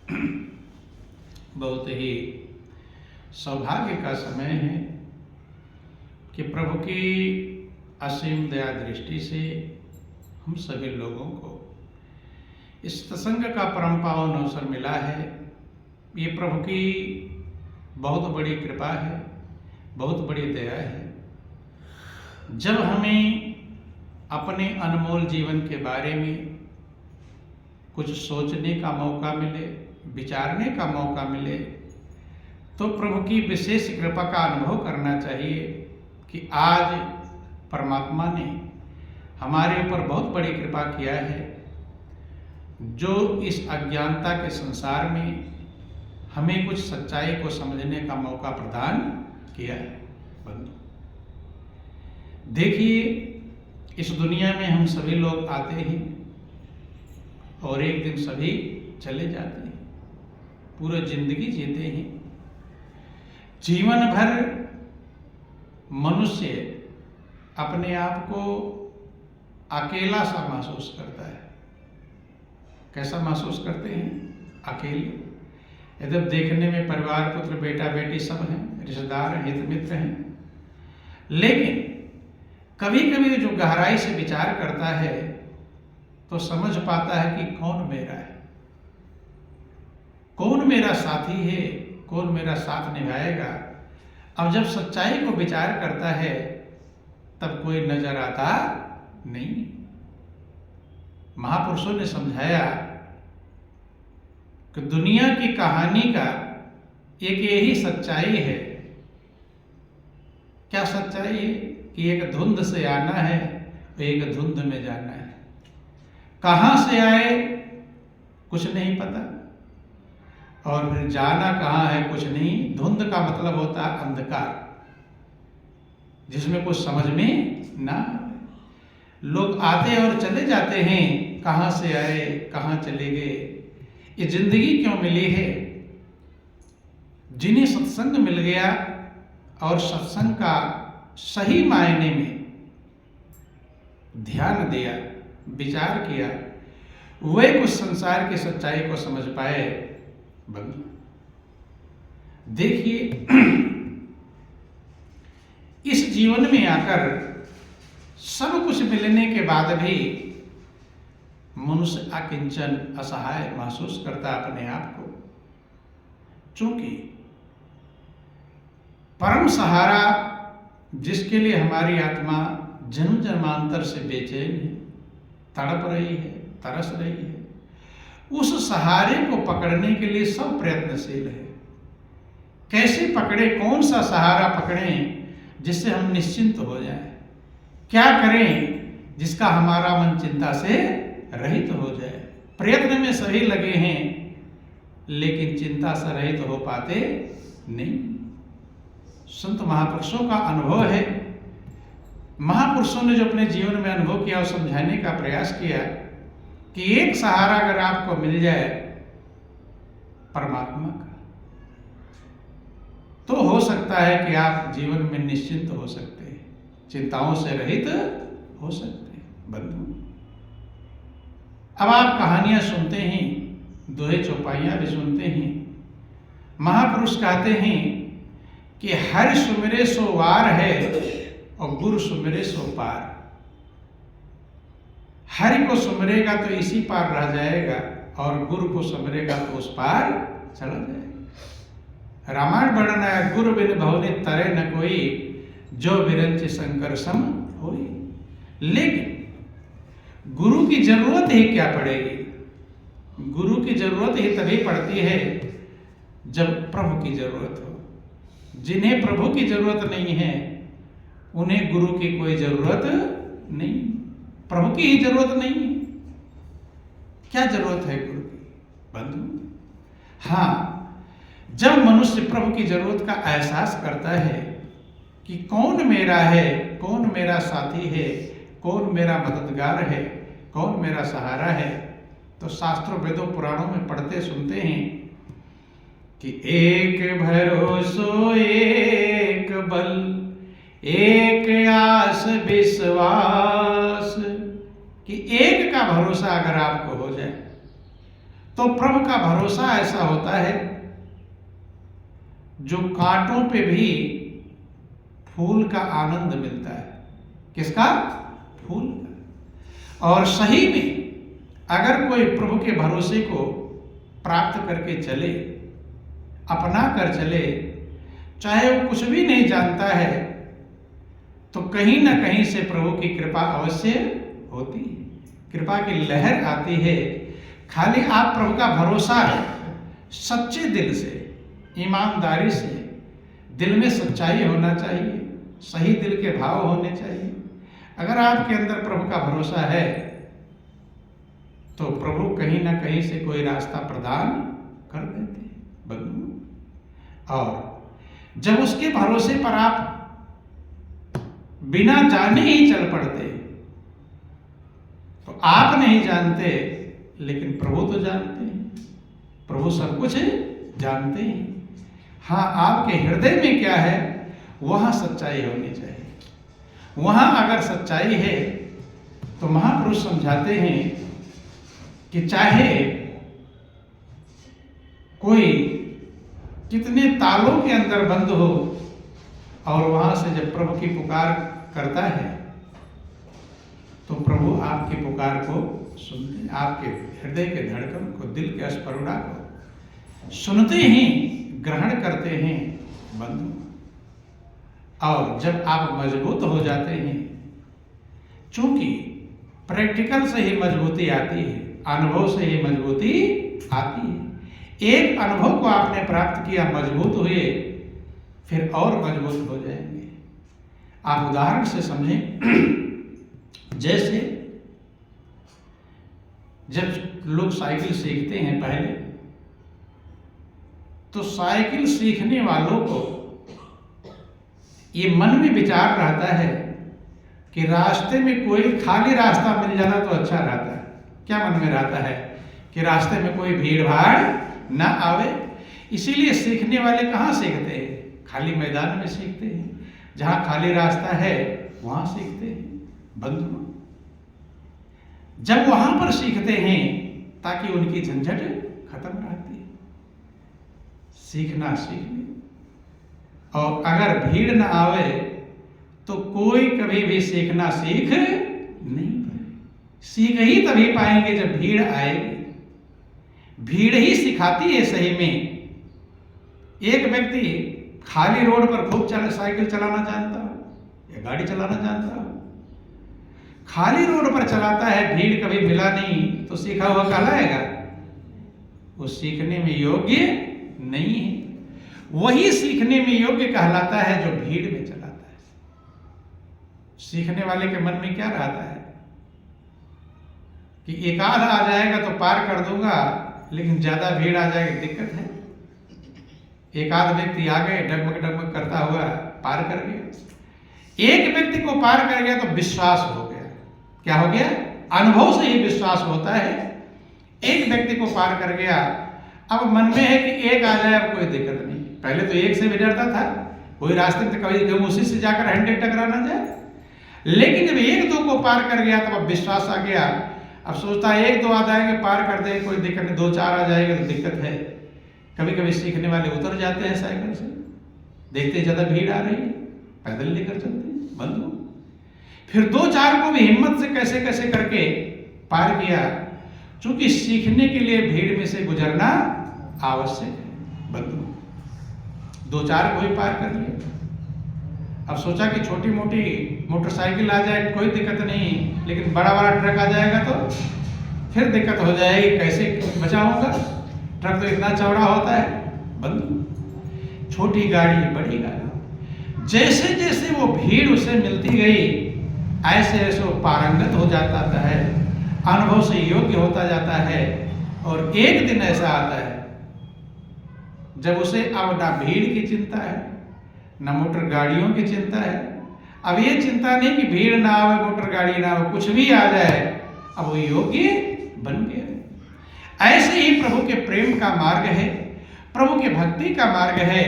बहुत ही सौभाग्य का समय है कि प्रभु की असीम दया दृष्टि से हम सभी लोगों को इस सत्संग का परम पावन अवसर मिला है। ये प्रभु की बहुत बड़ी कृपा है, बहुत बड़ी दया है। जब हमें अपने अनमोल जीवन के बारे में कुछ सोचने का मौका मिले, विचारने का मौका मिले, तो प्रभु की विशेष कृपा का अनुभव करना चाहिए कि आज परमात्मा ने हमारे ऊपर बहुत बड़ी कृपा किया है, जो इस अज्ञानता के संसार में हमें कुछ सच्चाई को समझने का मौका प्रदान किया है। बंधु देखिए, इस दुनिया में हम सभी लोग आते हैं और एक दिन सभी चले जाते हैं, पूरा जिंदगी जीते हैं। जीवन भर मनुष्य अपने आप को अकेला सा महसूस करता है। कैसा महसूस करते हैं? अकेले। यदि देखने में परिवार, पुत्र, बेटा, बेटी सब हैं, रिश्तेदार हैं, हित मित्र हैं, लेकिन कभी कभी जो गहराई से विचार करता है तो समझ पाता है कि कौन मेरा है, कौन मेरा साथी है, कौन मेरा साथ निभाएगा। अब जब सच्चाई को विचार करता है तब कोई नजर आता नहीं। महापुरुषों ने समझाया कि दुनिया की कहानी का एक यही सच्चाई है। क्या सच्चाई है? कि एक धुंध से आना है और एक धुंध में जाना है। कहां से आए कुछ नहीं पता, और फिर जाना कहां है कुछ नहीं। धुंध का मतलब होता है अंधकार, जिसमें कुछ समझ में ना आए। लोग आते और चले जाते हैं, कहां से आए, कहां चले गए, ये जिंदगी क्यों मिली है। जिन्हें सत्संग मिल गया और सत्संग का सही मायने में ध्यान दिया, विचार किया, वे कुछ संसार की सच्चाई को समझ पाए। बंधु देखिए, इस जीवन में आकर सब कुछ मिलने के बाद भी मनुष्य अकिंचन, असहाय महसूस करता अपने आप को। चूंकि परम सहारा जिसके लिए हमारी आत्मा जन्म जन्मांतर से बेचैन है, तड़प रही है, तरस रही है, उस सहारे को पकड़ने के लिए सब प्रयत्नशील है। कैसे पकड़े, कौन सा सहारा पकड़ें जिससे हम निश्चिंत हो जाएं? क्या करें जिसका हमारा मन चिंता से रहित हो जाए? प्रयत्न में सभी लगे हैं, लेकिन चिंता से रहित हो पाते नहीं। संत महापुरुषों का अनुभव है। महापुरुषों ने जो अपने जीवन में अनुभव किया और समझाने का प्रयास किया कि एक सहारा अगर आपको मिल जाए परमात्मा का, तो हो सकता है कि आप जीवन में निश्चिंत हो सकते हैं, चिंताओं से रहित हो सकते हैं। बंधु, अब आप कहानियां सुनते हैं, दोहे चौपाइयां भी सुनते हैं। महापुरुष कहते हैं कि हरि सुमिरे सो वार है और गुरु सुमिरे सो पार। हरि को सुमरेगा तो इसी पार रह जाएगा, और गुरु को सुमरेगा तो उस पार चला जाएगा। रामायण वर्णन है, गुरु बिन भवनि तरे न कोई, जो बिरंच शंकर सम होई। लेकिन गुरु की जरूरत ही क्या पड़ेगी? गुरु की जरूरत ही तभी पड़ती है जब प्रभु की जरूरत हो। जिन्हें प्रभु की जरूरत नहीं है उन्हें गुरु की कोई जरूरत नहीं, प्रभु की ही जरूरत नहीं है। क्या जरूरत है गुरु की? बंधु हाँ, जब मनुष्य प्रभु की जरूरत का एहसास करता है कि कौन मेरा है, कौन मेरा साथी है, कौन मेरा मददगार है, कौन मेरा सहारा है, तो शास्त्रों वेदों पुराणों में पढ़ते सुनते हैं कि एक भरोसो एक बल, एक आस विश्वास। कि एक का भरोसा अगर आपको हो जाए तो प्रभु का भरोसा ऐसा होता है जो कांटों पे भी फूल का आनंद मिलता है। किसका? फूल का। और सही में अगर कोई प्रभु के भरोसे को प्राप्त करके चले, अपना कर चले, चाहे वो कुछ भी नहीं जानता है, तो कहीं ना कहीं से प्रभु की कृपा अवश्य होती है, कृपा की लहर आती है। खाली आप प्रभु का भरोसा सच्चे दिल से, ईमानदारी से, दिल में सच्चाई होना चाहिए, सही दिल के भाव होने चाहिए। अगर आपके अंदर प्रभु का भरोसा है तो प्रभु कहीं ना कहीं से कोई रास्ता प्रदान कर देते हैं बंधु। और जब उसके भरोसे पर आप बिना जाने ही चल पड़ते, तो आप नहीं जानते लेकिन प्रभु तो जानते हैं, प्रभु सब कुछ जानते हैं। हाँ, आपके हृदय में क्या है वहां सच्चाई होनी चाहिए। वहां अगर सच्चाई है तो महापुरुष समझाते हैं कि चाहे कोई कितने तालों के अंदर बंद हो, और वहां से जब प्रभु की पुकार करता है तो प्रभु आपकी पुकार को सुनते हैं, आपके हृदय के धड़कन को, दिल के स्फुरणा को सुनते ही ग्रहण करते हैं बंधु। और जब आप मजबूत हो जाते हैं, चूंकि प्रैक्टिकल से ही मजबूती आती है, अनुभव से ही मजबूती आती है। एक अनुभव को आपने प्राप्त किया, मजबूत हुए, फिर और मजबूत हो जाएंगे। आप उदाहरण से समझें, जैसे जब लोग साइकिल सीखते हैं पहले, तो साइकिल सीखने वालों को ये मन में विचार रहता है कि रास्ते में कोई खाली रास्ता मिल जाना तो अच्छा रहता है। क्या मन में रहता है? कि रास्ते में कोई भीड़ भाड़ ना आवे। इसीलिए सीखने वाले कहाँ सीखते हैं? खाली मैदान में सीखते हैं, जहाँ खाली रास्ता है वहाँ सीखते हैं बंधु। जब वहाँ पर सीखते हैं ताकि उनकी झंझट खत्म रहती है, सीखना सीख ले। और अगर भीड़ न आवे तो कोई कभी भी सीखना सीख नहीं पाए। सीख ही तभी पाएंगे जब भीड़ आएगी। भीड़ ही सिखाती है सही में। एक व्यक्ति खाली रोड पर खूब साइकिल चलाना जानता हो या गाड़ी चलाना जानता हो, खाली रोड पर चलाता है, भीड़ कभी मिला नहीं, तो सीखा हुआ कहलाएगा? वो सीखने में योग्य नहीं है। वही सीखने में योग्य कहलाता है जो भीड़ में चलाता है। सीखने वाले के मन में क्या रहता है कि एक आध आ जाएगा तो पार कर दूंगा, लेकिन ज्यादा भीड़ आ जाएगी दिक्कत है। एक आध व्यक्ति आ गए, डगमग डगमग करता हुआ पार कर गया। एक व्यक्ति को पार कर गया तो विश्वास हो गया। क्या हो गया? अनुभव से ही विश्वास होता है। एक व्यक्ति को पार कर गया, अब मन में है कि एक आ जाए, अब कोई दिक्कत नहीं। पहले तो एक से भी डरता था, कोई रास्ते में कभी उसी से जाकर हैंडल टकरा ना जाए। लेकिन जब एक दो को पार कर गया तो अब विश्वास आ गया। अब सोचता है एक दो आ जाएंगे, पार कर देंगे, कोई दिक्कत नहीं। दो चार आ जाएंगे तो दिक्कत है। कभी कभी सीखने वाले उतर जाते हैं साइकिल से, देखते ज्यादा भीड़ आ रही है, पैदल लेकर चलते हैं बंधु। फिर दो चार को भी हिम्मत से कैसे कैसे करके पार किया, क्योंकि सीखने के लिए भीड़ में से गुजरना आवश्यक है बंधु। दो चार को ही पार कर लिया। अब सोचा कि छोटी मोटी मोटरसाइकिल आ जाए कोई दिक्कत नहीं, लेकिन बड़ा बड़ा ट्रक आ जाएगा तो फिर दिक्कत हो जाएगी, कैसे बचाऊंगा? ट्रक तो इतना चौड़ा होता है बंधु। छोटी गाड़ी, बड़ी गाड़ी, जैसे जैसे वो भीड़ उसे मिलती गई, ऐसे ऐसे वो पारंगत हो जाता है, अनुभव से योग्य होता जाता है। और एक दिन ऐसा आता है जब उसे अब ना भीड़ की चिंता है, ना मोटर गाड़ियों की चिंता है। अब ये चिंता नहीं कि भीड़ ना आवे, मोटर गाड़ी ना आवे, कुछ भी आ जाए, अब वो योग्य बन गया। ऐसे ही प्रभु के प्रेम का मार्ग है, प्रभु के भक्ति का मार्ग है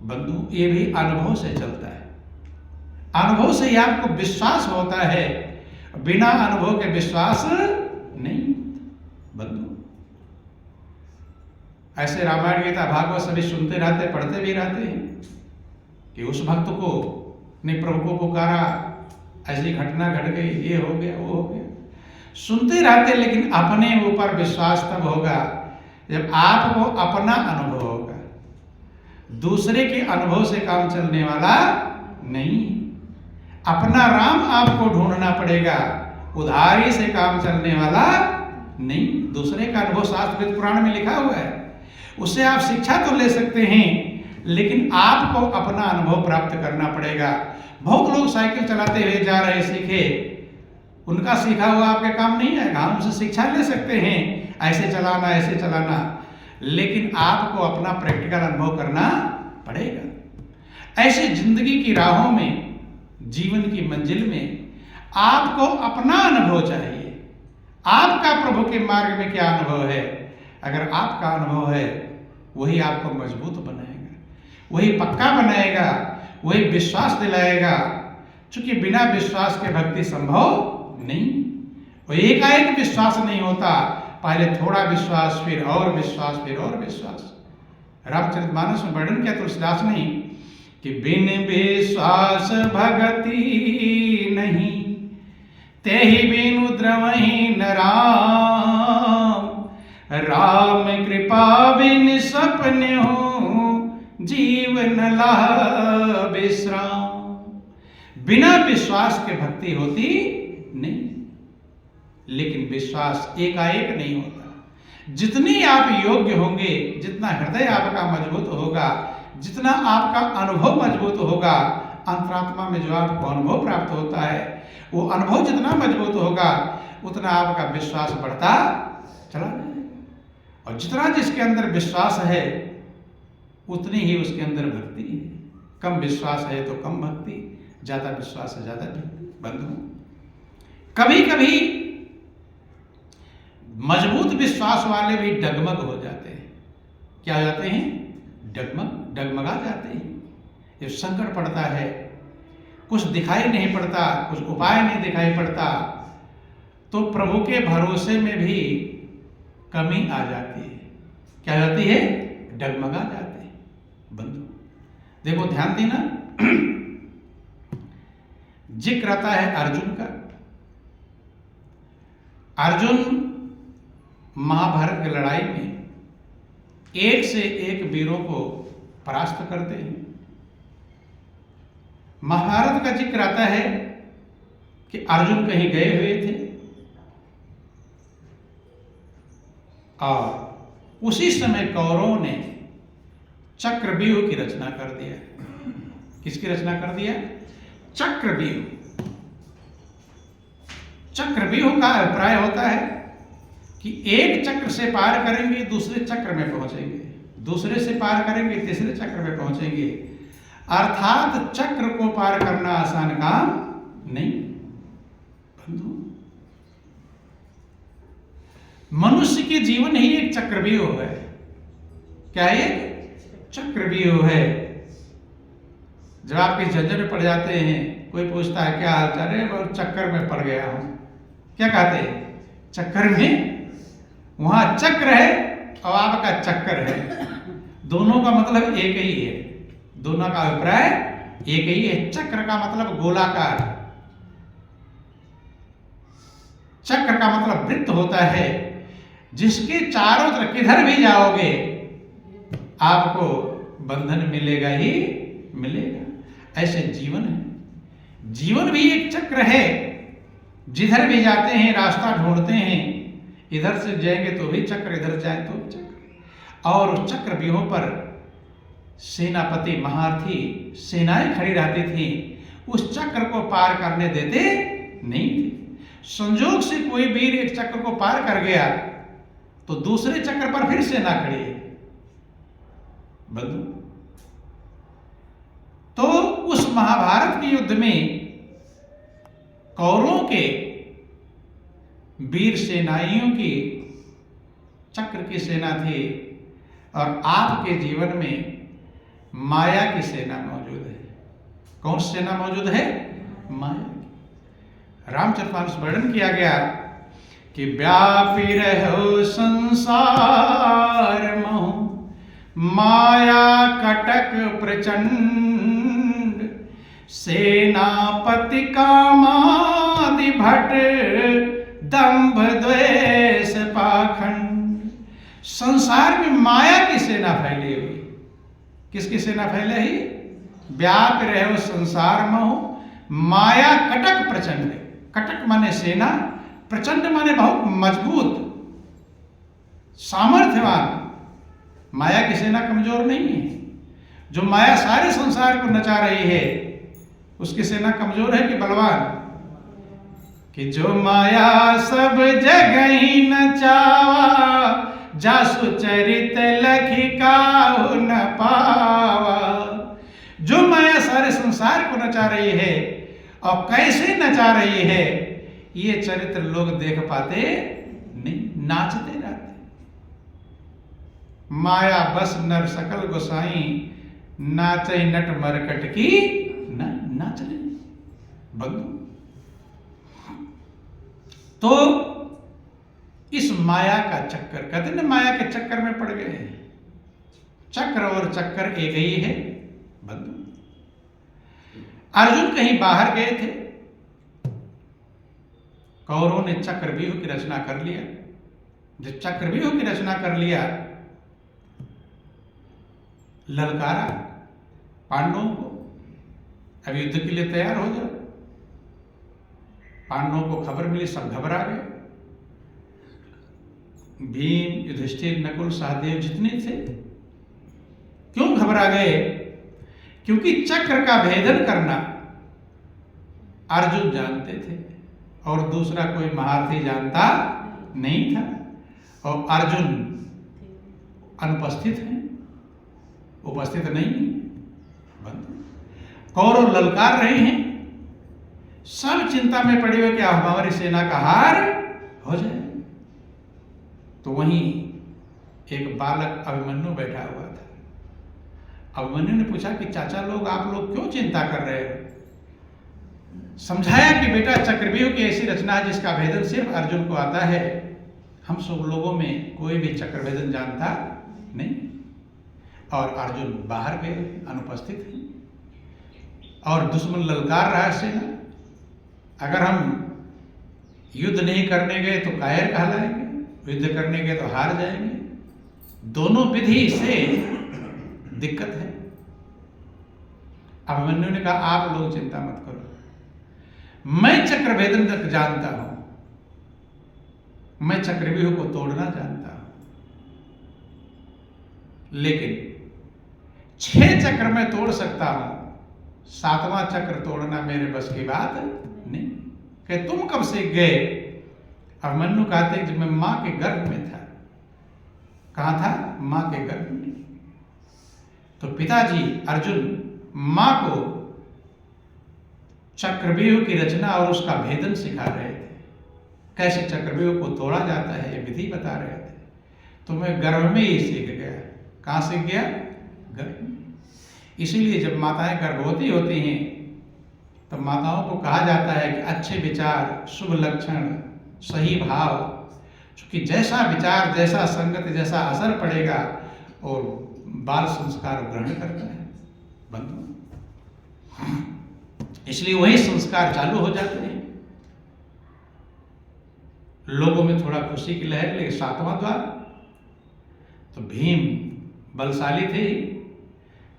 बंधु। ये भी अनुभव से चलता है। अनुभव से ही आपको विश्वास होता है, बिना अनुभव के विश्वास नहीं बंधु। ऐसे रामायण गीता भागवत सभी सुनते रहते, पढ़ते भी रहते हैं कि उस भक्त को ने प्रभु को पुकारा, ऐसी घटना घट गई, ये हो गया, वो हो गया, सुनते रहते। लेकिन अपने ऊपर विश्वास तब होगा जब आपको अपना अनुभव होगा। दूसरे के अनुभव से काम चलने वाला नहीं। अपना राम आपको ढूंढना पड़ेगा, उधारी से काम चलने वाला नहीं। दूसरे का अनुभव शास्त्र वेद पुराण में लिखा हुआ है, उससे आप शिक्षा तो ले सकते हैं, लेकिन आपको अपना अनुभव प्राप्त करना पड़ेगा। बहुत लोग साइकिल चलाते हुए जा रहे सीखे, उनका सीखा हुआ आपके काम नहीं आएगा। हम उनसे शिक्षा ले सकते हैं, ऐसे चलाना, ऐसे चलाना, लेकिन आपको अपना प्रैक्टिकल अनुभव करना पड़ेगा। ऐसे जिंदगी की राहों में, जीवन की मंजिल में आपको अपना अनुभव चाहिए। आपका प्रभु के मार्ग में क्या अनुभव है? अगर आपका अनुभव है, वही आपको मजबूत बनाएगा, वही पक्का बनाएगा, वही विश्वास दिलाएगा। क्योंकि बिना विश्वास के भक्ति संभव नहीं। वो एकाएक विश्वास नहीं होता, पहले थोड़ा विश्वास, फिर और विश्वास, फिर और विश्वास। रामचरितमानस में वर्णन किया तुलसीदास ने कि बिन विश्वास भगति नहीं, तेहि बिनु द्रवहि न राम। राम कृपा बिन सपने हो, जीवन लह विश्राम। बिना विश्वास के भक्ति होती नहीं। लेकिन विश्वास एकाएक नहीं होता। जितने आप योग्य होंगे, जितना हृदय आपका मजबूत होगा, जितना आपका अनुभव मजबूत होगा, अंतरात्मा में जो आपको अनुभव प्राप्त होता है, वो अनुभव जितना मजबूत होगा, उतना आपका विश्वास बढ़ता चला जाएगा। और जितना जिसके अंदर विश्वास है, उतनी ही उसके अंदर भक्ति है। कम विश्वास है तो कम भक्ति, ज्यादा विश्वास है ज्यादा भक्ति। बंधु, कभी कभी मजबूत विश्वास वाले भी डगमग हो जाते हैं। क्या हो जाते हैं? डगमगा जाते हैं। जब संकट पड़ता है, कुछ दिखाई नहीं पड़ता, कुछ उपाय नहीं दिखाई पड़ता, तो प्रभु के भरोसे में भी कमी आ जाती है। क्या जाती है? डगमगा जाते हैं। बंधु देखो, ध्यान देना, जिक्र आता है अर्जुन का। अर्जुन महाभारत की लड़ाई में एक से एक वीरों को परास्त करते हैं। महाभारत का जिक्र आता है कि अर्जुन कहीं गए हुए थे और उसी समय कौरवों ने चक्रव्यूह की रचना कर दिया। किसकी रचना कर दिया? चक्रव्यूह। चक्रव्यूह का अभिप्राय होता है कि एक चक्र से पार करेंगे, दूसरे चक्र में पहुंचेंगे, दूसरे से पार करेंगे, तीसरे चक्र में पहुंचेंगे। अर्थात चक्र को पार करना आसान काम नहीं। बंधु, मनुष्य के जीवन ही एक चक्रव्यूह है। क्या है? चक्रव्यूह है। जब आप किसी झंझट में पड़ जाते हैं, कोई पूछता है क्या हाल चाल है, और चक्कर में पड़ गया हूं, क्या कहते हैं? चक्कर में। वहां चक्र है और आपका चक्कर है, दोनों का मतलब एक ही है, दोनों का अभिप्राय एक ही है। चक्र का मतलब गोलाकार, चक्र का मतलब वृत्त होता है, जिसके चारों तरफ किधर भी जाओगे आपको बंधन मिलेगा ही मिलेगा। ऐसे जीवन है। जीवन भी एक चक्र है। जिधर भी जाते हैं रास्ता ढूंढते हैं, इधर से जाएंगे तो भी चक्र, इधर जाए तो भी चक्र। और चक्र व्यूहों पर सेनापति महारथी सेनाएं खड़ी रहती थी, उस चक्र को पार करने देते नहीं थे। संजोग से कोई वीर एक चक्र को पार कर गया तो दूसरे चक्र पर फिर सेना खड़ी है। बंधु, तो उस महाभारत के युद्ध में कौरवों के वीर सेनाइयों की चक्र की सेना थी, और आपके जीवन में माया की सेना मौजूद है। कौन सी सेना मौजूद है? माया की। रामचरितमानस वर्णन किया गया कि व्यापी रहो संसार महु, माया कटक प्रचंड, सेनापति कामादि भट, दंभ द्वेष पाखंड। संसार में माया की सेना फैली हुई। किसकी सेना फैले ही? व्याप रहे हो संसार में हो। माया कटक प्रचंड, कटक माने सेना, प्रचंड माने बहुत मजबूत सामर्थ्यवान। माया की सेना कमजोर नहीं है। जो माया सारे संसार को नचा रही है उसकी सेना कमजोर है कि बलवान? कि जो माया सब जगह ही नचावा, जासु चरित लखिकाहु न पावा। जो माया सारे संसार को नचा रही है और कैसे नचा रही है ये चरित्र लोग देख पाते नहीं, नाचते रहते। माया बस नर सकल गोसाई, नाचे नट मरकट की नाच ले बंधु। तो इस माया का चक्कर, कहते ना माया के चक्कर में पड़ गए हैं। चक्र और चक्कर एक ही है बंधु। अर्जुन कहीं बाहर गए थे, कौरवों ने चक्रव्यूह की रचना कर लिया। जब चक्रव्यूह की रचना कर लिया, ललकारा पांडवों को, अब युद्ध के लिए तैयार हो जाओ। पांडवों को खबर मिली, सब घबरा गए। भीम, युधिष्ठिर, नकुल, सहदेव जितने थे। क्यों घबरा गए? क्योंकि चक्र का भेदन करना अर्जुन जानते थे और दूसरा कोई महारथी जानता नहीं था। और अर्जुन अनुपस्थित हैं, उपस्थित नहीं है। कौरव ललकार रहे हैं, सब चिंता में पड़े हुए कि हमारी सेना का हार हो जाए। तो वहीं एक बालक अभिमन्यु बैठा हुआ था। अभिमन्यु ने पूछा कि चाचा लोग, आप लोग क्यों चिंता कर रहे हो? समझाया कि बेटा चक्रव्यूह की ऐसी रचना है जिसका भेदन सिर्फ अर्जुन को आता है। हम सब लोगों में कोई भी चक्रभेदन जानता नहीं। और अर्जुन बाहर गए, अनुपस्थित हैं और दुश्मन ललकार रहा है सेना। अगर हम युद्ध नहीं करने गए तो कायर कहलाएंगे, युद्ध करने गए तो हार जाएंगे। दोनों विधि से दिक्कत है। अभिमन्यु ने कहा आप लोग चिंता मत करो, मैं चक्रभेदन तक जानता हूं, मैं चक्रव्यूह को तोड़ना जानता हूं। लेकिन 6 चक्र मैं तोड़ सकता हूं, 7वां चक्र तोड़ना मेरे बस की बात नहीं। कि तुम कब से गए? अभिमन्यु कहते जब मैं मां के गर्भ में था। कहां था? मां के गर्भ में। तो पिताजी अर्जुन मां को चक्रव्यूह की रचना और उसका भेदन सिखा रहे थे। कैसे चक्रव्यूह को तोड़ा जाता है ये विधि बता रहे थे। तो मैं गर्भ में ही सीख गया। कहां सीख गया? गर्भ में। इसीलिए जब माताएं गर्भवती होती हैं तो माताओं को कहा जाता है कि अच्छे विचार, शुभ लक्षण, सही भाव, क्योंकि जैसा विचार, जैसा संगत, जैसा असर पड़ेगा और बाल संस्कार ग्रहण करता है बंधु। इसलिए वही संस्कार चालू हो जाते हैं। लोगों में थोड़ा खुशी की लहर, लेकिन 7वां द्वार तो भीम बलशाली थे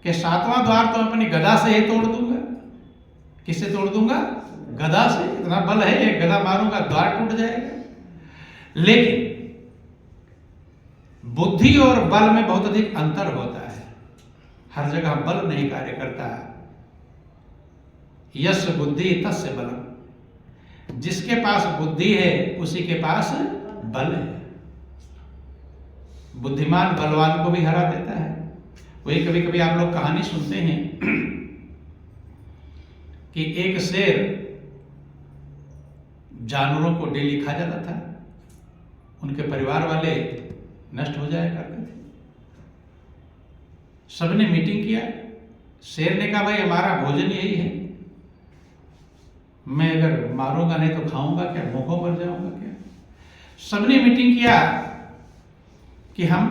कि 7वां द्वार तो अपनी गदा से ही तोड़ दूंगा। किससे तोड़ दूंगा? गदा से। इतना बल है, एक गदा मारूंगा द्वार टूट जाएगा। लेकिन बुद्धि और बल में बहुत अधिक अंतर होता है। हर जगह बल नहीं कार्य करता। यस्य बुद्धि तस्य बलम। जिसके पास बुद्धि है उसी के पास बल है। बुद्धिमान बलवान को भी हरा देता है। वही कभी कभी आप लोग कहानी सुनते हैं कि एक शेर जानवरों को डेली खा जाता था, उनके परिवार वाले नष्ट हो जाया करते थे। सबने मीटिंग किया। शेर ने कहा भाई हमारा भोजन यही है, मैं अगर मारूंगा नहीं तो खाऊंगा क्या, भूखों मर जाऊंगा क्या। सबने मीटिंग किया कि हम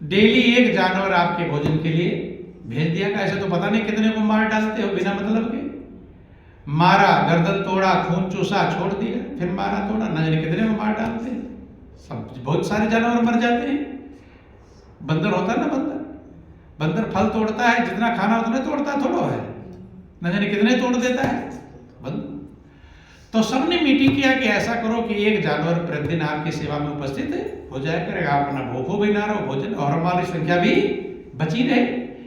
डेली एक जानवर आपके भोजन के लिए भेज दिया का। ऐसे तो पता नहीं कितने को मार डालते हो बिना मतलब के। मारा, गर्दन तोड़ा, खून चूसा, छोड़ दिया, फिर मारा तोड़ा, न जाने कितने को मार डालते हैं। सब बहुत सारे जानवर मर जाते हैं। बंदर होता है ना, बंदर फल तोड़ता है, जितना खाना उतना तोड़ता थोड़ा है, न जाने कितने तोड़ देता है बंदर। तो सबने मीटिंग किया कि ऐसा करो कि एक जानवर प्रतिदिन आपकी सेवा में उपस्थित हो जाया करेगा, आप अपना भूखो भी ना रहो भोजन, और हमारी संख्या भी बची रहे।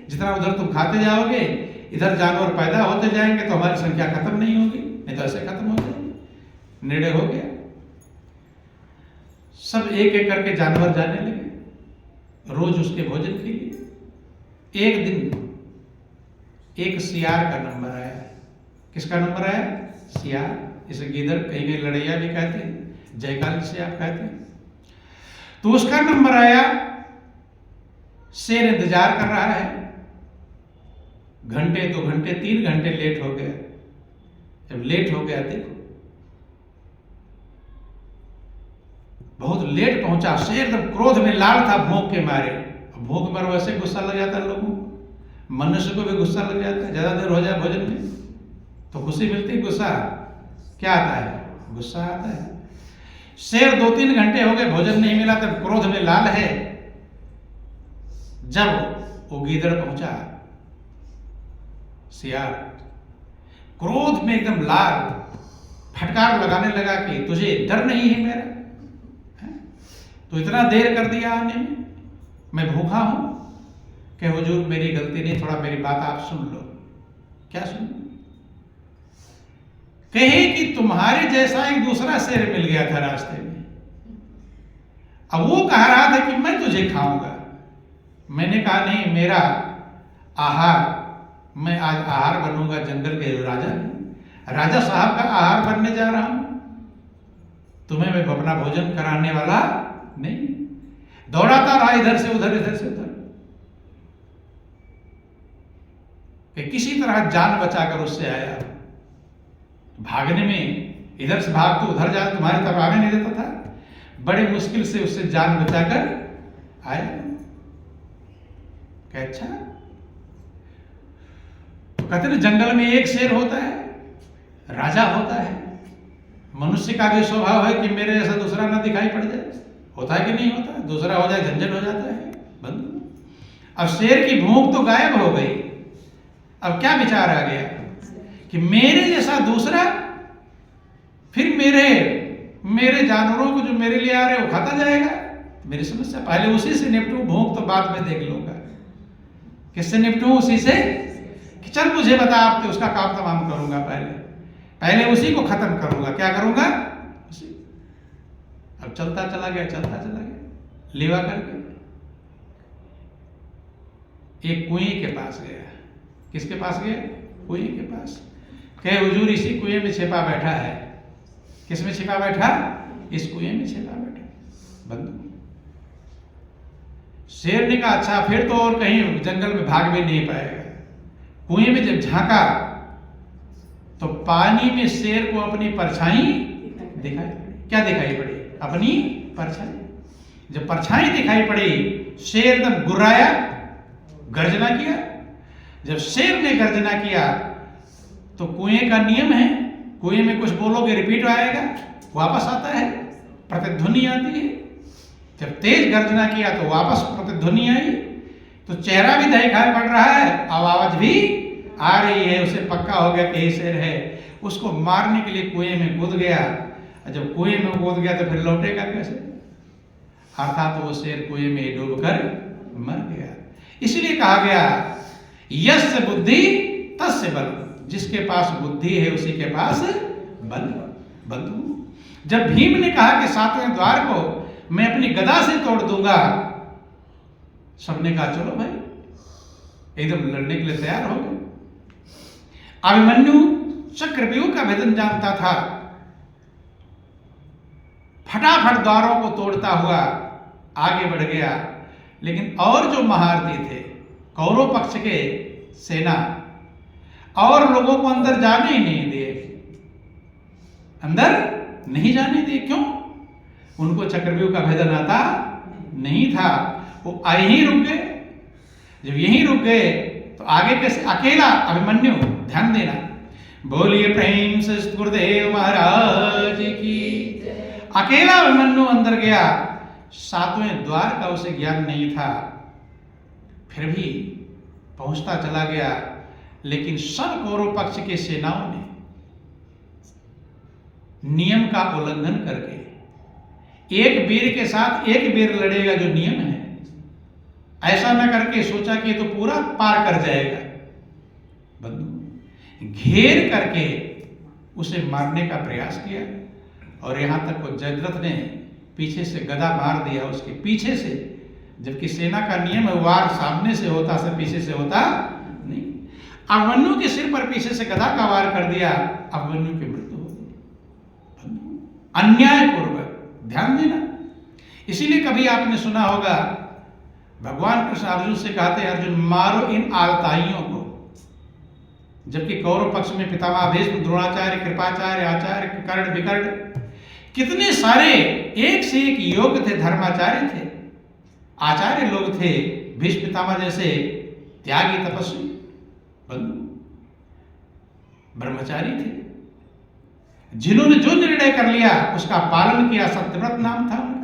जितना उधर तुम खाते जाओगे, इधर जानवर पैदा होते जाएंगे तो हमारी संख्या खत्म नहीं होगी, नहीं तो ऐसे खत्म हो जाएगी। निर्णय हो गया। सब एक एक करके जानवर जाने लगे रोज उसके भोजन के लिए। एक दिन एक सियार का नंबर आया। किसका नंबर आया? सियार। इसे गिदड़, कहीं कहीं लड़ैया भी कहते हैं, जयकाल से आप कहते हैं। तो उसका नंबर आया। शेर इंतजार कर रहा है, घंटे 2 घंटे 3 घंटे लेट हो गया। जब लेट हो गया, देखो बहुत लेट पहुंचा। शेर एकदम क्रोध में लाल था, भूख के मारे। भूख पर वैसे गुस्सा लग जाता है लोगों को, मनुष्य को भी गुस्सा लग जाता है। ज्यादा देर हो जाए भोजन में तो खुशी मिलती, गुस्सा क्या आता है? गुस्सा आता है। शेर 2-3 घंटे हो गए, भोजन नहीं मिला, तब क्रोध में लाल है। जब वो गीदड़ पहुंचा, सियार क्रोध में एकदम लाल, फटकार लगाने लगा कि तुझे डर नहीं है मेरा? तो इतना देर कर दिया आने में, मैं भूखा हूं। कि हुजूर मेरी गलती नहीं, थोड़ा मेरी बात आप सुन लो। क्या सुन? कहे कि तुम्हारे जैसा एक दूसरा शेर मिल गया था रास्ते में। अब वो कह रहा था कि मैं तुझे खाऊंगा। मैंने कहा नहीं, मेरा आहार, मैं आज आहार बनूंगा जंगल के राजा, राजा साहब का आहार बनने जा रहा हूं। तुम्हें मैं अपना भोजन कराने वाला नहीं। दौड़ाता रहा इधर से उधर, इधर से उधर, कि किसी तरह जान बचाकर उससे आया। भागने में इधर से भाग तो उधर जा, तुम्हारी तरफ आने नहीं देता था। बड़े मुश्किल से उससे जान बचाकर आया। क्या अच्छा? तो कहते ना, जंगल में एक शेर होता है, राजा होता है। मनुष्य का भी स्वभाव है कि मेरे जैसा दूसरा ना दिखाई पड़ जाए। होता है कि नहीं होता? दूसरा हो जाए झंझट हो जाता है बंद। अब शेर की भूख तो गायब हो गई। अब क्या विचार आ गया कि मेरे जैसा दूसरा, फिर मेरे जानवरों को जो मेरे लिए आ रहे वो खाता जाएगा। मेरी समस्या पहले उसी से निपटूं, भूख तो बाद में देख लूंगा। किससे निपटूं? उसी से कि चल मुझे बता, आप तो उसका काम तमाम करूंगा, पहले उसी को खत्म करूंगा। क्या करूंगा? उसी। अब चलता चला गया, लेवा करके एक कुएं के पास गया। किसके पास गया? कुएं के पास। कहे हुजूर इसी कुएं में छिपा बैठा है। किस में छिपा बैठा? इस कुएं में छिपा बैठा बंधु। शेर ने कहा अच्छा, फिर तो और कहीं जंगल में भाग भी नहीं पाएगा। कुएं में जब झांका तो पानी में शेर को अपनी परछाई दिखाई पड़ी। क्या दिखाई पड़ी? अपनी परछाई। जब परछाई दिखाई पड़ी, शेर एकदम गुर्राया, गर्जना किया। जब शेर ने गर्जना किया तो कुएं का नियम है, कुएं में कुछ बोलोगे रिपीट आएगा, वापस आता है, प्रतिध्वनि आती है। जब तेज गर्जना किया तो वापस प्रतिध्वनि आई। तो चेहरा भी दिखाई पड़ रहा है, आवाज भी आ रही है। उसे पक्का हो गया कि ये शेर है। उसको मारने के लिए कुएं में कूद गया। जब कुएं में कूद गया तो फिर लौटेगा कैसे? अर्थात वो शेर कुएं में डूबकर मर गया। इसलिए कहा गया यस्य बुद्धि तस्य बल। जिसके पास बुद्धि है उसी के पास बल। बंधु, जब भीम ने कहा कि 7वें द्वार को मैं अपनी गदा से तोड़ दूंगा, सबने कहा चलो भाई, एकदम लड़ने के लिए तैयार हो गए। अभिमन्यु चक्रव्यूह का भेदन जानता था, फटाफट द्वारों को तोड़ता हुआ आगे बढ़ गया। लेकिन और जो महारथी थे, कौरव पक्ष के सेना, और लोगों को अंदर जाने ही नहीं दिए, अंदर नहीं जाने दिए। क्यों? उनको चक्रव्यूह का भेदन आता नहीं था। वो यहीं रुक गए। जब यहीं रुक गए तो आगे कैसे? अकेला अभिमन्यु, ध्यान देना, बोलिए प्रेम से गुरुदेव महाराज की। अकेला अभिमन्यु अंदर गया, सातवें द्वार का उसे ज्ञान नहीं था, फिर भी पहुंचता चला गया। लेकिन सब कौरव पक्ष के सेनाओं ने नियम का उल्लंघन करके, एक वीर के साथ एक वीर लड़ेगा जो नियम है, ऐसा न करके सोचा कि तो पूरा पार कर जाएगा। बंधु घेर करके उसे मारने का प्रयास किया और यहां तक को जयद्रथ ने पीछे से गदा मार दिया उसके पीछे से, जबकि सेना का नियम है वार सामने से होता से पीछे से होता नहीं। अभिमन्यु के सिर पर पीछे से गदा का वार कर दिया, अभिमन्यु की मृत्यु हो गई। अन्यायपूर्वक, ध्यान देना। इसीलिए कभी आपने सुना होगा भगवान कृष्ण अर्जुन से कहते हैं, अर्जुन मारो इन आलताइयों को। जबकि कौरव पक्ष में पितामह भीष्म, द्रोणाचार्य, कृपाचार्य, आचार्य, कर्ण, विकर्ण, कितने सारे एक से एक योग्य थे, धर्माचार्य थे, आचार्य लोग थे, भीष्म पितामह जैसे त्यागी तपस्वी बंधु ब्रह्मचारी थे, जिन्होंने जो निर्णय कर लिया उसका पालन किया। सत्यव्रत नाम था उनका।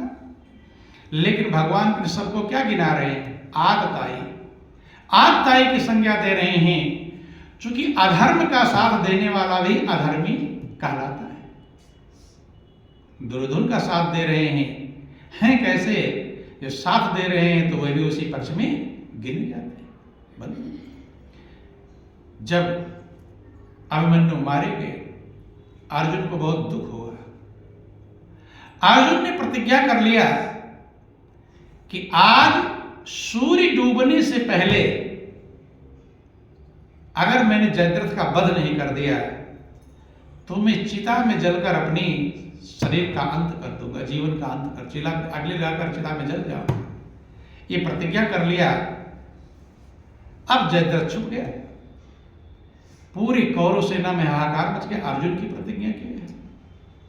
लेकिन भगवान कृष्ण सबको क्या गिना रहे हैं? आतताई। आतताई की संज्ञा दे रहे हैं, क्योंकि अधर्म का साथ देने वाला भी अधर्मी कहलाता है। दुर्योधन का साथ दे रहे हैं कैसे? जो साथ दे रहे हैं तो वह भी उसी पक्ष में गिने जाते हैं। जब अभिमन्यु मारे गए, अर्जुन को बहुत दुख हुआ। अर्जुन ने प्रतिज्ञा कर लिया कि आज सूर्य डूबने से पहले अगर मैंने जयद्रथ का वध नहीं कर दिया तो मैं चिता में जलकर अपनी शरीर का अंत कर दूंगा, जीवन का अंत कर, चिता अगले जाकर चिता में जल जाऊंगा। ये प्रतिज्ञा कर लिया। अब जयद्रथ छुप गया, पूरी कौरव सेना में हाहाकार मच गया। अर्जुन की प्रतिज्ञा की है,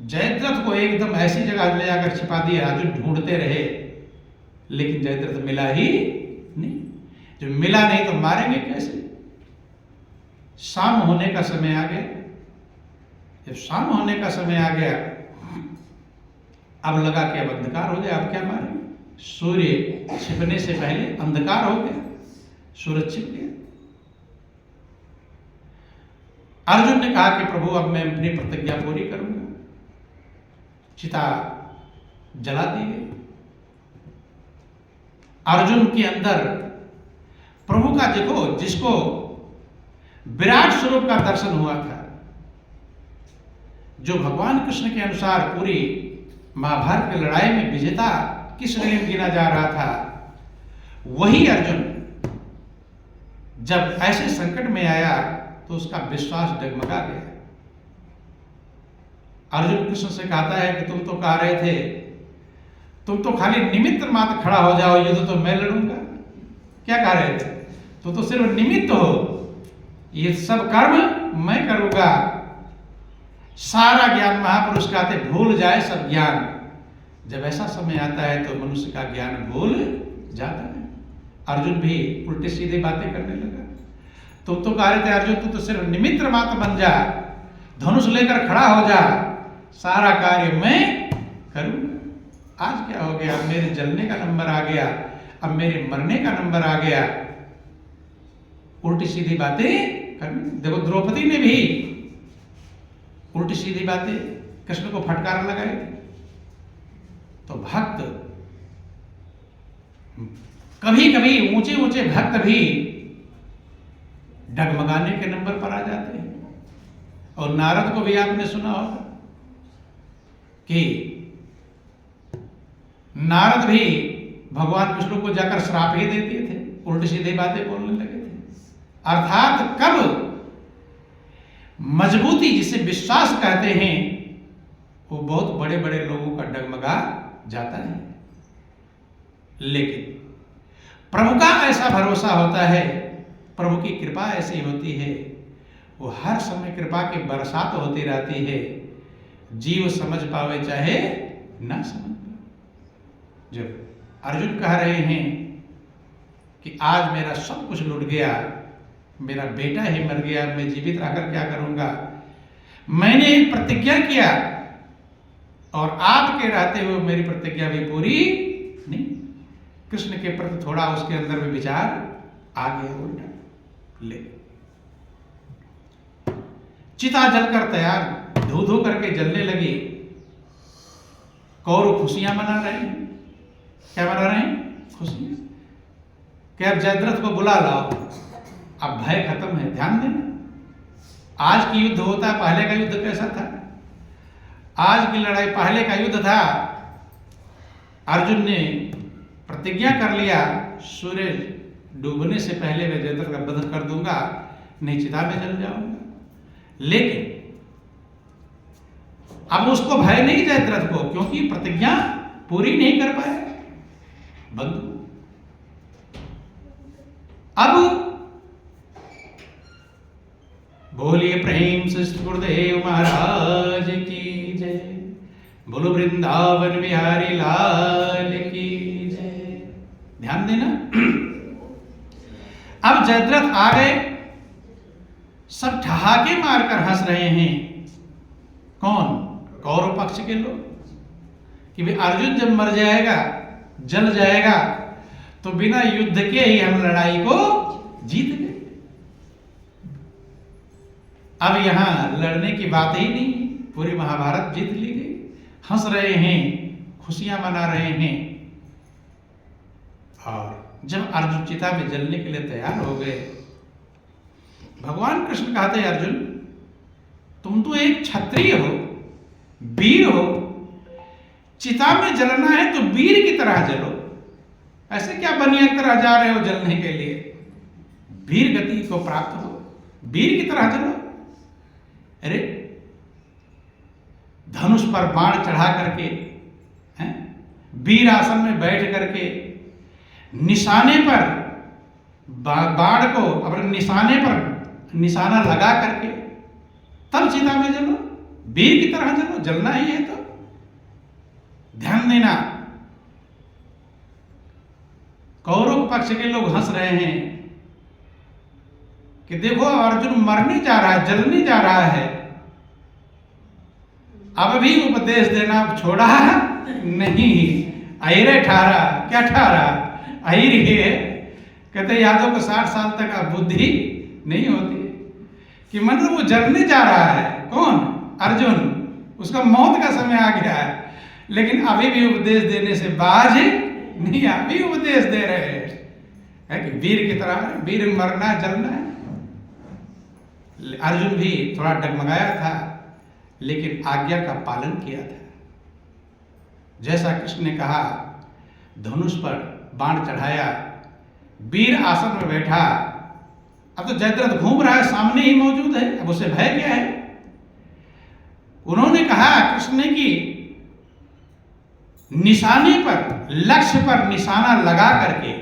जयद्रथ को एकदम ऐसी जगह ले जाकर छिपा दिया। अर्जुन ढूंढते रहे लेकिन जयद्रथ मिला ही नहीं। जब मिला नहीं तो मारेंगे कैसे? शाम होने का समय आ गया। जब शाम होने का समय आ गया, अब लगा कि अब अंधकार हो गया, अब क्या मारेंगे? सूर्य छिपने से पहले अंधकार हो गया, सूरज छिप गया। अर्जुन ने कहा कि प्रभु अब मैं अपनी प्रतिज्ञा पूरी करूंगा। चिता जला दी गई। अर्जुन के अंदर प्रभु का, देखो, जिसको विराट स्वरूप का दर्शन हुआ था, जो भगवान कृष्ण के अनुसार पूरी महाभारत की लड़ाई में विजेता किस श्रेणी में गिना जा रहा था, वही अर्जुन जब ऐसे संकट में आया तो उसका विश्वास डगमगा गया। अर्जुन कृष्ण से कहता है कि तुम तो कह रहे थे, तुम तो खाली निमित्त मात्र खड़ा हो जाओ, युद्ध तो मैं लड़ूंगा। क्या कह रहे थे? तुम तो सिर्फ निमित्त हो, ये सब कर्म मैं करूंगा। सारा ज्ञान, महापुरुष कहते भूल जाए सब ज्ञान। जब ऐसा समय आता है तो मनुष्य का ज्ञान भूल जाता है। अर्जुन भी उल्टी सीधी बातें करने लगा। तुम तो कह रहे थे अर्जुन, तू तो सिर्फ निमित्त मात्र बन जा, धनुष लेकर खड़ा हो जा, सारा कार्य मैं करूंगा। आज क्या हो गया? मेरे जलने का नंबर आ गया, अब मेरे मरने का नंबर आ गया। उल्टी सीधी बातें करनी। देखो, द्रौपदी ने भी उल्टी सीधी बातें कृष्ण को फटकार लगाई थी। तो भक्त कभी कभी, ऊंचे ऊंचे भक्त भी डगमगाने के नंबर पर आ जाते हैं। और नारद को भी आपने सुना होगा कि नारद भी भगवान विष्णु को जाकर श्राप ही देते थे, उल्टी सीधी बातें बोलने लगे थे। अर्थात कब मजबूती, जिसे विश्वास कहते हैं, वो बहुत बड़े बड़े लोगों का डगमगा जाता है। लेकिन प्रभु का ऐसा भरोसा होता है, प्रभु की कृपा ऐसी होती है, वो हर समय कृपा की बरसात होती रहती है। जीव समझ पावे चाहे ना समझ पावे। जब अर्जुन कह रहे हैं कि आज मेरा सब कुछ लुट गया, मेरा बेटा ही मर गया, मैं जीवित रहकर क्या करूंगा। मैंने एक प्रतिज्ञा किया और आपके रहते हुए मेरी प्रतिज्ञा भी पूरी नहीं। कृष्ण के प्रति थोड़ा उसके अंदर में विचार आ गया उल्टा। ले चिता जलकर तैयार, धू धू करके जलने लगी। कौरव खुशियां मना रहे हैं। क्या मना रहे हैं? खुशियां। क्या अब जयद्रथ को बुला लाओ, अब भय खत्म है। ध्यान देना, आज की युद्ध होता है, पहले का युद्ध कैसा था? आज की लड़ाई, पहले का युद्ध था, अर्जुन ने प्रतिज्ञा कर लिया सूर्य डूबने से पहले मैं जयद्रथ का वध कर दूंगा, नहीं चिता में जल जाऊंगा। लेकिन अब उसको भय नहीं जयद्रथ को, क्योंकि प्रतिज्ञा पूरी नहीं कर पाए बंधु। अब बोलिए प्रेम से गुरुदेव महाराज की जय, बोलो वृंदावन बिहारी लाल की जय। ध्यान देना, अब जयद्रथ आ गए, सब ठहाके मारकर हंस रहे हैं। कौन? कौरव पक्ष के लोग, कि भाई अर्जुन जब मर जाएगा, जल जाएगा, तो बिना युद्ध के ही हम लड़ाई को जीत गए। अब यहां लड़ने की बात ही नहीं, पूरी महाभारत जीत ली गई। हंस रहे हैं, खुशियां मना रहे हैं। और जब अर्जुन चिता में जलने के लिए तैयार हो गए, भगवान कृष्ण कहते हैं अर्जुन तुम तो एक क्षत्रिय हो, वीर हो, चिता में जलना है तो वीर की तरह जलो। ऐसे क्या बनिया की तरह जा रहे हो जलने के लिए? वीर गति को प्राप्त हो, वीर की तरह जलो। अरे धनुष पर बाण चढ़ा करके, हैं, वीर आसन में बैठ करके, निशाने पर बाण को अपने निशाने पर निशाना लगा करके तब चिता में जलो, वीर की तरह जलो। जलना ही है तो ध्यान देना। कौरव पक्ष के लोग हंस रहे हैं कि देखो अर्जुन मरने जा रहा है, जलने जा रहा है, अब भी उपदेश देना छोड़ा नहीं। अहिरे ठहरा, क्या ठहरा? अहिर ही है। कहते यादव को 60 साल तक अब बुद्धि नहीं होती, कि मतलब वो जलने जा रहा है। कौन? अर्जुन। उसका मौत का समय आ गया है, लेकिन अभी भी उपदेश देने से बाज नहीं, अभी उपदेश दे रहे हैं कि वीर की तरह, वीर मरना जलना है। अर्जुन भी थोड़ा डगमगाया था, लेकिन आज्ञा का पालन किया था। जैसा कृष्ण ने कहा, धनुष पर बाण चढ़ाया, वीर आसन में बैठा। अब तो जयद्रथ घूम रहा है, सामने ही मौजूद है, अब उसे भय क्या है? उन्होंने कहा कृष्ण ने कि निशाने पर, लक्ष्य पर निशाना लगा करके,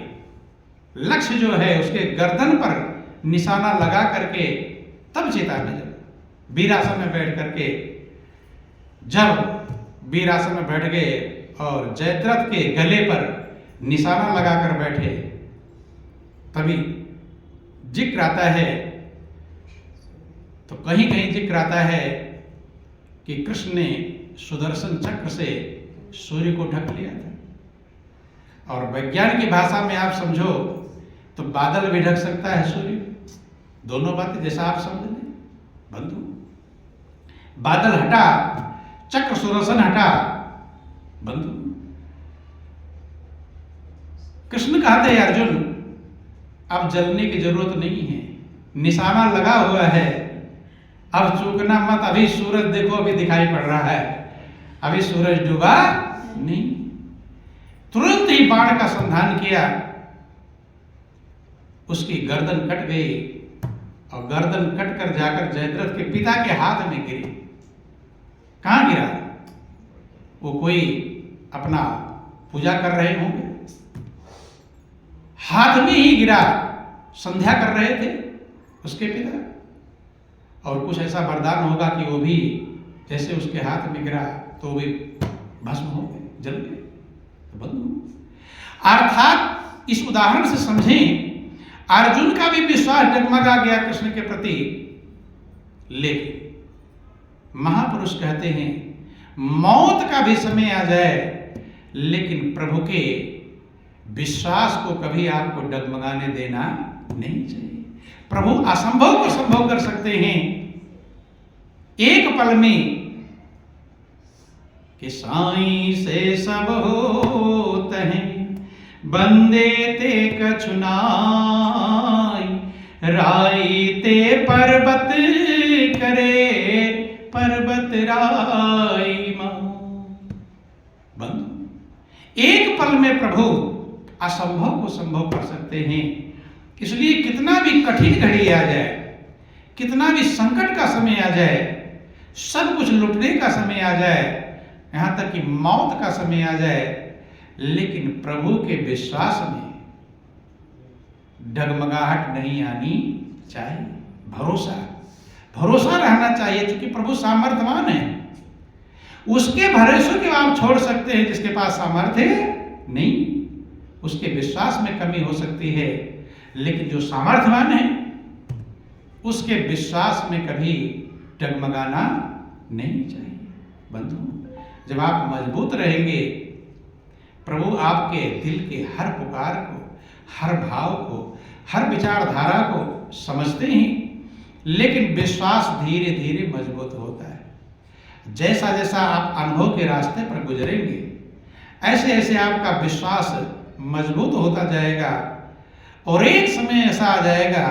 लक्ष्य जो है उसके गर्दन पर निशाना लगा करके तब चिता में जब वीरासन में बैठ करके, जब वीरासन में बैठ गए और जयद्रथ के गले पर निशाना लगाकर बैठे, तभी जिक्र आता है, तो कहीं कहीं जिक्र आता है कि कृष्ण ने सुदर्शन चक्र से सूर्य को ढक लिया था। और विज्ञान की भाषा में आप समझो तो बादल भी ढक सकता है सूर्य। दोनों बातें जैसा आप समझ लें बंधु। बादल हटा, चक्र सुदर्शन हटा बंधु। कृष्ण कहते हैं अर्जुन अब जलने की जरूरत नहीं है, निशाना लगा हुआ है, अब चूकना मत। अभी सूरज देखो, अभी दिखाई पड़ रहा है, अभी सूरज डूबा नहीं। तुरंत ही बाण का संधान किया, उसकी गर्दन कट गई और गर्दन कट कर जाकर जयद्रथ के पिता के हाथ में गिरी। कहां गिरा? वो कोई अपना पूजा कर रहे होंगे, हाथ में ही गिरा। संध्या कर रहे थे उसके पिता, और कुछ ऐसा वरदान होगा कि वो भी जैसे उसके हाथ में गिरा तो वो भी भस्म हो गए, जल गए। बंधु, अर्थात इस उदाहरण से समझें, अर्जुन का भी विश्वास डगमगा गया कृष्ण के प्रति, लेकिन महापुरुष कहते हैं मौत का भी समय आ जाए लेकिन प्रभु के विश्वास को कभी आपको डगमगाने देना नहीं चाहिए। प्रभु असंभव को संभव कर सकते हैं एक पल में, कि साईं से सब होत हैं बंदे ते कछु नाई, राई ते पर्वत करे पर्वत राई मां। बंधु, एक पल में प्रभु असंभव को संभव कर सकते हैं। इसलिए कितना भी कठिन घड़ी आ जाए, कितना भी संकट का समय आ जाए, सब कुछ लुटने का समय आ जाए, यहां तक कि मौत का समय आ जाए, लेकिन प्रभु के विश्वास में डगमगाहट नहीं आनी चाहिए। भरोसा रहना चाहिए, क्योंकि प्रभु सामर्थ्यवान है। उसके भरोसे के आप छोड़ सकते हैं जिसके पास सामर्थ्य नहीं, उसके विश्वास में कमी हो सकती है, लेकिन जो सामर्थ्यवान है उसके विश्वास में कभी डगमगाना नहीं चाहिए। बंधु, जब आप मजबूत रहेंगे, प्रभु आपके दिल के हर पुकार को, हर भाव को, हर विचारधारा को समझते हैं, लेकिन विश्वास धीरे धीरे मजबूत होता है। जैसा जैसा आप अनुभव के रास्ते पर गुजरेंगे, ऐसे ऐसे आपका विश्वास मजबूत होता जाएगा, और एक समय ऐसा आ जाएगा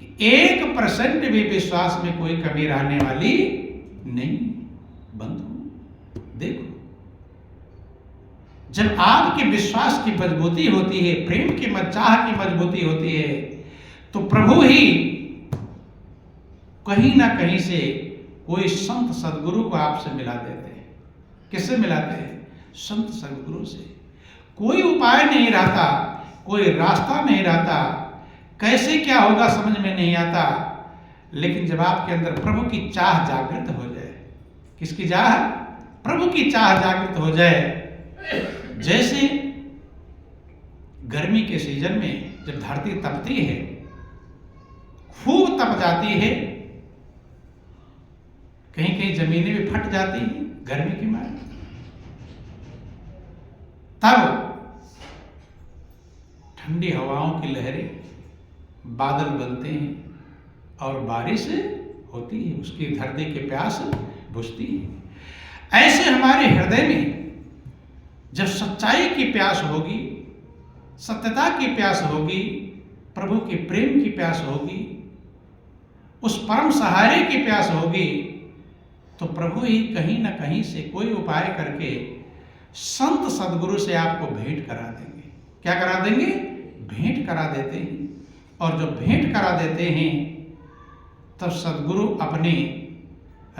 कि 1% भी विश्वास में कोई कमी रहने वाली नहीं। बंधु देखो, जब आपके विश्वास की मजबूती होती है, प्रेम की चाह की मजबूती होती है, तो प्रभु ही कहीं ना कहीं से कोई संत सदगुरु को आपसे मिला देते हैं। किससे मिलाते हैं? संत सदगुरु से। कोई उपाय नहीं रहता, कोई रास्ता नहीं रहता, कैसे क्या होगा समझ में नहीं आता, लेकिन जब आपके अंदर प्रभु की चाह जागृत हो जाए। किसकी चाह? प्रभु की चाह जागृत हो जाए। जैसे गर्मी के सीजन में जब धरती तपती है, खूब तप जाती है, कहीं कहीं जमीनें भी फट जाती हैं गर्मी के मारे, तब ठंडी हवाओं की लहरें, बादल बनते हैं और बारिश होती है, उसकी धरती की प्यास बुझती है। ऐसे हमारे हृदय में जब सच्चाई की प्यास होगी, सत्यता की प्यास होगी, प्रभु के प्रेम की प्यास होगी, उस परम सहारे की प्यास होगी, तो प्रभु ही कहीं ना कहीं से कोई उपाय करके संत सदगुरु से आपको भेंट करा देंगे। क्या करा देंगे? भेंट करा देते हैं। और जब भेंट करा देते हैं, तब सदगुरु अपने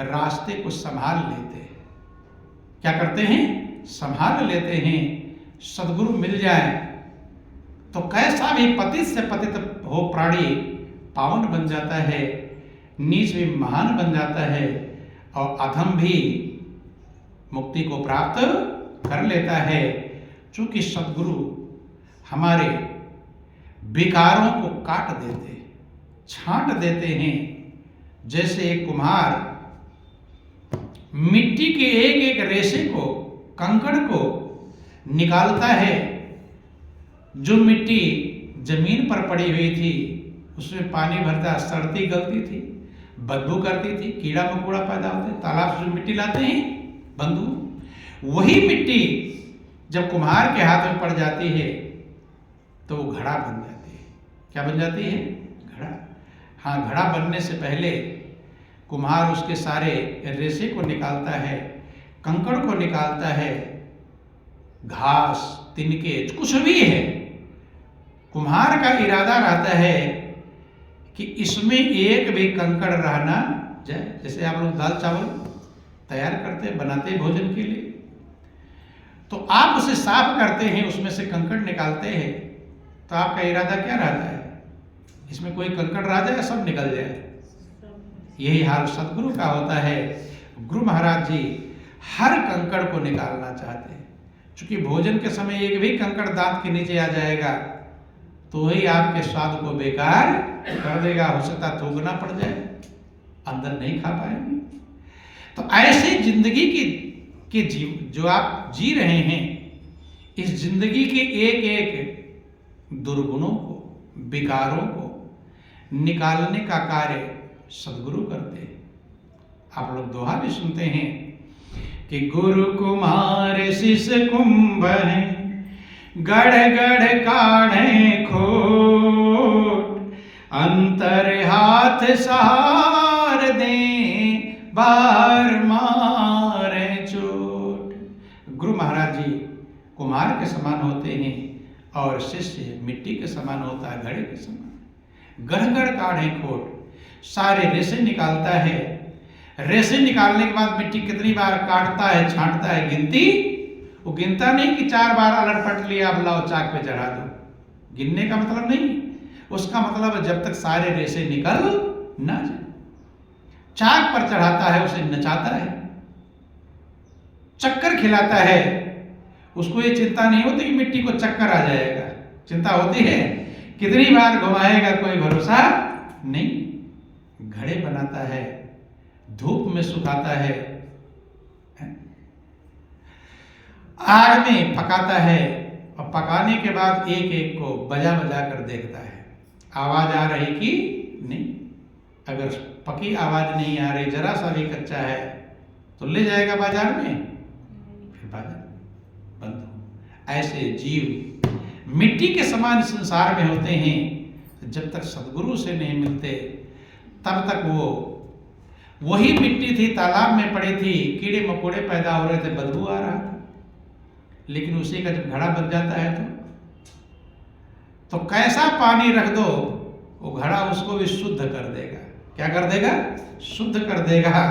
रास्ते को संभाल लेते हैं। क्या करते हैं? संभाल लेते हैं। सदगुरु मिल जाए तो कैसा भी पतित से पतित हो प्राणी पावन बन जाता है, नीच भी महान बन जाता है, और अधम भी मुक्ति को प्राप्त कर लेता है। चूंकि सदगुरु हमारे विकारों को काट देते, छांट देते हैं। जैसे एक कुम्हार मिट्टी के एक एक रेशे को, कंकड़ को निकालता है, जो मिट्टी जमीन पर पड़ी हुई थी उसमें पानी भरता, सड़ती गलती थी, बदबू करती थी, कीड़ा मकोड़ा पैदा होते, तालाब से जो मिट्टी लाते हैं बंधु, वही मिट्टी जब कुम्हार के हाथ में पड़ जाती है तो वो घड़ा बन जाती है। क्या बन जाती है? घड़ा। हाँ, घड़ा बनने से पहले कुम्हार उसके सारे रेशे को निकालता है, कंकड़ को निकालता है, घास, तिनके, कुछ भी है, कुम्हार का इरादा रहता है कि इसमें एक भी कंकड़ रहना जाए। जैसे आप लोग दाल चावल तैयार करते हैं, बनाते हैं भोजन के लिए, तो आप उसे साफ करते हैं, उसमें से कंकड़ निकालते हैं, तो आपका इरादा क्या रहता है? इसमें कोई कंकड़ रह जाए, सब निकल जाए। यही हाल सदगुरु का होता है। गुरु महाराज जी हर कंकड़ को निकालना चाहते हैं, चूंकि भोजन के समय एक भी कंकड़ दांत के नीचे आ जाएगा तो वही आपके स्वाद को बेकार कर देगा, हो सकता थूकना पड़ जाए, अंदर नहीं खा पाएंगे। तो ऐसे जिंदगी के जीव जो आप जी रहे हैं, इस जिंदगी के एक एक दुर्गुणों को, विकारों को निकालने का कार्य सदगुरु करते हैं। आप लोग दोहा भी सुनते हैं कि गुरु कुमार शिष कुंभ है, गढ़ गढ़ काढ़े खोट, अंतर हाथ सहार दे, बाहर मारे चोट। गुरु महाराज जी कुम्हार के समान होते हैं और शिष्य मिट्टी के समान होता है, घड़े के समान। गढ़ गढ़ काढ़े खोट, सारे रेशे निकालता है। रेशे निकालने के बाद मिट्टी कितनी बार काटता है, छांटता है, गिनती वो गिनता नहीं कि 4 बार अलट पलट लिया, अब लाओ चाक पे चढ़ा दो। गिनने का मतलब नहीं, उसका मतलब जब तक सारे रेशे निकल ना जाए, चाक पर चढ़ाता है, उसे नचाता है, चक्कर खिलाता है। उसको ये चिंता नहीं होती कि मिट्टी को चक्कर आ जाएगा, चिंता होती है कितनी बार घुमाएगा, कोई भरोसा नहीं। घड़े बनाता है, धूप में सुखाता है, आग में पकाता है, और पकाने के बाद एक एक को बजा बजा कर देखता है आवाज आ रही कि नहीं। अगर पकी आवाज नहीं आ रही, जरा सा भी कच्चा है तो ले जाएगा बाजार में, फिर बाजार बंद हो। ऐसे जीव मिट्टी के समान संसार में होते हैं। जब तक सदगुरु से नहीं मिलते तब तक वो वही मिट्टी थी, तालाब में पड़ी थी, कीड़े मकोड़े पैदा हो रहे थे, बदबू आ रहा था। लेकिन उसी का जब घड़ा बन जाता है तो कैसा पानी रख दो, वो घड़ा उसको भी शुद्ध कर देगा। क्या कर देगा? शुद्ध कर देगा।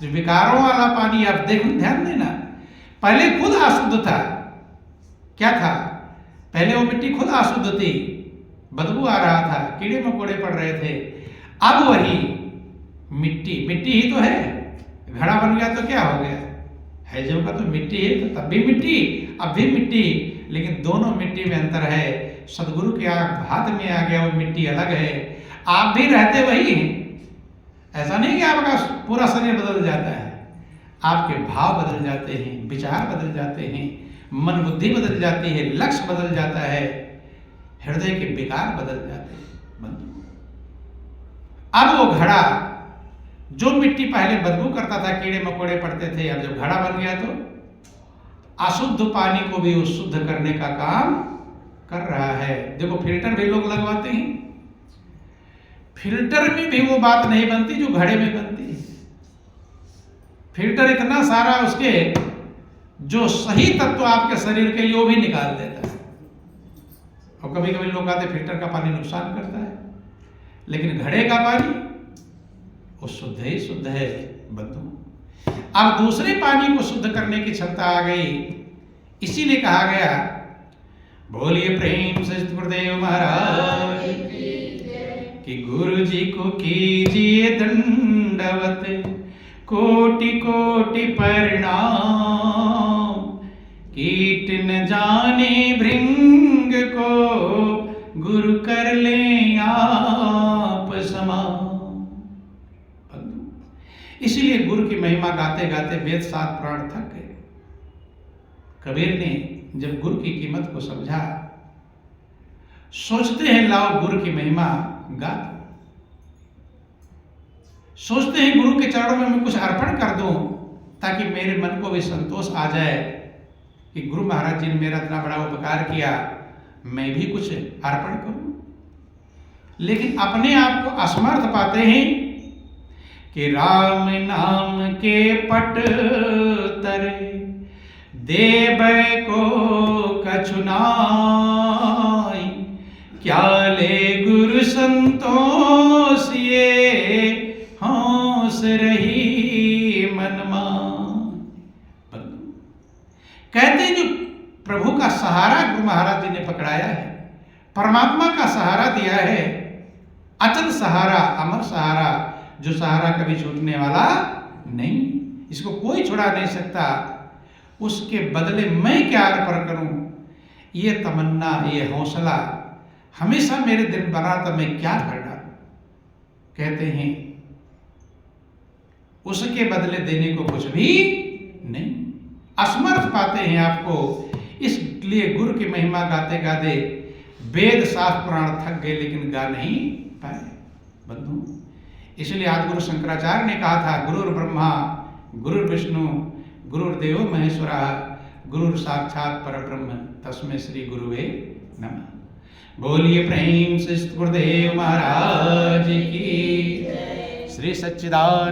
जो विकारों वाला पानी, आप देखो, ध्यान देना, पहले खुद अशुद्ध था। क्या था? पहले वो मिट्टी खुद अशुद्ध थी, बदबू आ रहा था, कीड़े मकोड़े पड़ रहे थे। अब वही मिट्टी ही तो है, घड़ा बन गया तो क्या हो गया? है जो का तो मिट्टी है, तो तब भी मिट्टी, अब भी मिट्टी, लेकिन दोनों मिट्टी में अंतर है। सदगुरु के हाथ में आ गया, वो मिट्टी अलग है। आप भी रहते वही हैं। ऐसा नहीं कि आपका पूरा शरीर बदल जाता है, आपके भाव बदल जाते हैं, विचार बदल जाते हैं, मन बुद्धि बदल जाती है, लक्ष्य बदल जाता है, हृदय के विकार बदल जाते हैं। अब वो घड़ा, जो मिट्टी पहले बदबू करता था, कीड़े मकोड़े पड़ते थे, अब जब घड़ा बन गया तो अशुद्ध पानी को भी शुद्ध करने का काम कर रहा है। देखो, फिल्टर भी लोग लगवाते हैं, फिल्टर में भी वो बात नहीं बनती जो घड़े में बनती है। फिल्टर इतना सारा उसके जो सही तत्व आपके शरीर के लिए वो भी निकाल देता है। और कभी कभी लोग कहते फिल्टर का पानी नुकसान करता है, लेकिन घड़े का पानी वो शुद्ध ही शुद्ध है बंधु। अब दूसरे पानी को शुद्ध करने की क्षमता आ गई, इसीलिए कहा गया, बोलिए प्रेम से गुरुदेव महाराज कि गुरु जी को कीजिए दंडवत, कोटि कोटि प्रणाम, कीट न जाने भृंग को, गुरु कर ले आप समान। इसीलिए गुरु की महिमा गाते गाते वेद 7 प्राण थक गए। कबीर ने जब गुरु की कीमत को समझा, सोचते हैं लाओ गुरु की महिमा गा, सोचते हैं गुरु के चरणों में मैं कुछ अर्पण कर दूं ताकि मेरे मन को भी संतोष आ जाए कि गुरु महाराज जी ने मेरा इतना बड़ा उपकार किया, मैं भी कुछ अर्पण करूं। लेकिन अपने आप को असमर्थ पाते हैं कि राम नाम के पट तरे, देव को कछु नाई, क्या ले गुरु संतोष ये, हौस रही मन मान। कहते जो प्रभु का सहारा गुरु महाराज जी ने पकड़ाया है, परमात्मा का सहारा दिया है, अचल सहारा, अमर सहारा, जो सहारा कभी छूटने वाला नहीं, इसको कोई छुड़ा नहीं सकता। उसके बदले मैं क्या अर्पण करूं, ये तमन्ना, ये हौसला हमेशा मेरे दिल बना था, मैं क्या कर डालूं। कहते हैं उसके बदले देने को कुछ भी नहीं, असमर्थ पाते हैं आपको। इसलिए गुरु की महिमा गाते गाते वेद शास्त्र पुराण थक गए, लेकिन गा नहीं पाए बंधु। इसलिए आज गुरु शंकराचार्य ने कहा था, गुरुर् ब्रह्मा गुरुर् विष्णु गुरुर्देवो महेश्वरः गुरुर् साक्षात परब्रह्म तस्मै श्री गुरुवे नमः। बोलिए प्रेम से गुरुदेव महाराज की। श्री सच्चिदानंद